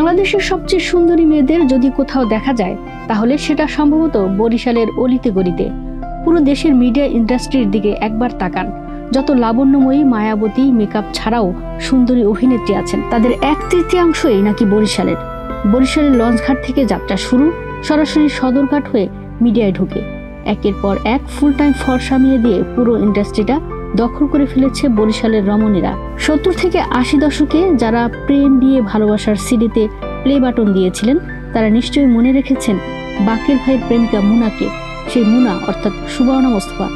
বাংলাদেশের সবচেয়ে সুন্দরী মেয়েদের যদি কোথাও দেখা যায় তাহলে সেটা সম্ভবত বরিশালের অলিতে গলিতে। পুরো দেশের মিডিয়া ইন্ডাস্ট্রির দিকে একবার তাকান, যত লাবণ্যময়ী, মায়াবতী, মেকআপ ছাড়াও সুন্দরী অভিনেত্রী আছেন তাদের 1/3 নাকি বরিশালের। বরিশালের লঞ্চঘাট থেকে যাত্রা শুরু, সরাসরি সদরঘাট হয়ে মিডিয়ায় ঢুকে একের পর এক ফুল টাইম ফর্সা মেয়ে দিয়ে পুরো ইন্ডাস্ট্রিটা দখল করে ফেলেছে বরিশালের রমণীরা। 70 থেকে 80 দশকে যারা প্রেম, বিয়ে, ভালোবাসার সিডিতে প্লে বাটন দিয়েছিলেন তারা নিশ্চয়ই মনে রেখেছেন বাকের ভাইয়ের প্রেমিকা মুনাকে। সেই মুনা অর্থাৎ সুবর্ণা মোস্তফা,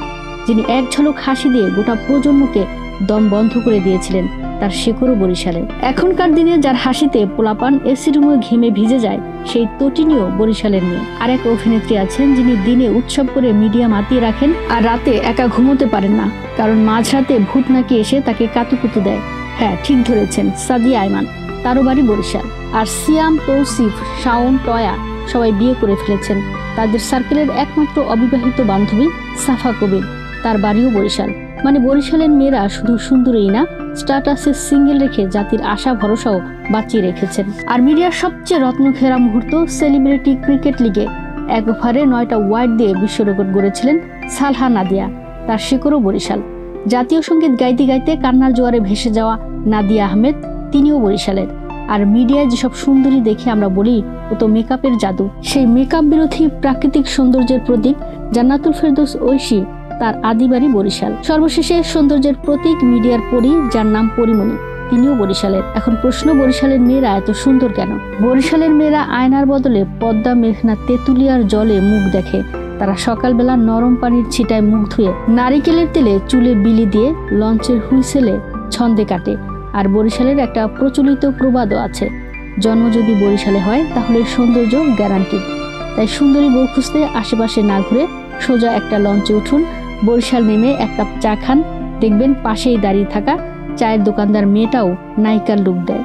যিনি এক ঝলক হাসি দিয়ে গোটা প্রজন্মকে দম বন্ধ করে দিয়েছিলেন, তার শেকড়ও বরিশালে। এখনকার দিনে যার হাসিতে পোলাপান এসি রুমে ঘেমে ভিজে যায়, সেই তটিনীয় বরিশালের মেয়ে। আর এক অভিনেত্রী আছেন যিনি দিনে উৎসব করে মিডিয়া মাতিয়ে রাখেন আর রাতে একা ঘুমোতে পারেন না, কারণ মাঝরাতে ভূত নাকি এসে তাকে কাতুকুতু দেয়। হ্যাঁ, ঠিক ধরেছেন, সাদিয়া আইমান, তারও বাড়ি বরিশাল। আর সিয়াম, তৌসিফ, শাওন, টয়া সবাই বিয়ে করে ফেলেছেন। তাদের সার্কেলের একমাত্র অবিবাহিত বান্ধবী সাফা কবির, তার বাড়িও বরিশাল। মানে বরিশালের মেয়েরা শুধু সুন্দরী না, স্ট্যাটাসে সিঙ্গেল রেখে জাতির আশা ভরসাও বাঁচিয়ে রেখেছেন। আর মিডিয়ার সবচেয়ে রত্নখেরা মুহূর্ত সেলিব্রিটি ক্রিকেট লিগে 1 ওভারে 9টা ওয়াইড দিয়ে বিশ্ব রেকর্ড গড়েছিলেন সালহা নাদিয়া, তার শেকড়ও বরিশাল। জাতীয় সঙ্গীত গাইতে গাইতে কান্নার জোয়ারে ভেসে যাওয়া নাদিয়া আহমেদ, তিনিও বরিশালের। আর মিডিয়ায় যেসব সুন্দরী দেখে আমরা বলি ও তো মেকআপের জাদু, সেই মেকআপ বিরোধী প্রাকৃতিক সৌন্দর্যের প্রতীক জান্নাতুল ফেরদৌস ঐশী, তার আদিবাড়ি বরিশাল। সর্বশেষে সৌন্দর্যের প্রতীক মিডিয়ার পরী, যার নাম পরিমণি, তিনিও বরিশালের। এখন প্রশ্ন, বরিশালের মেয়েরা এত সুন্দর কেন? বরিশালের মেয়েরা আয়নার বদলে পদ্মা, মেঘনা, তেঁতুলিয়ার জলে মুখ দেখে। তারা সকালবেলা নরম পানির ছিটায় মুখ ধুয়ে নারিকেলের তেলে চুলে বিলি দিয়ে লঞ্চের হুইসেলে ছন্দে কাটে। আর বরিশালের একটা প্রচলিত প্রবাদও আছে, জন্ম যদি বরিশালে হয় তাহলে সৌন্দর্য গ্যারান্টি। তাই সুন্দরী বউ খুঁজতে আশেপাশে না ঘুরে সোজা একটা লঞ্চে উঠুন, বরিশাল নেমে 1 কাপ চা খান, দেখবেন পাশেই দাঁড়িয়ে থাকা চায়ের দোকানদার মেয়েটাও নায়িকার লুক দেয়।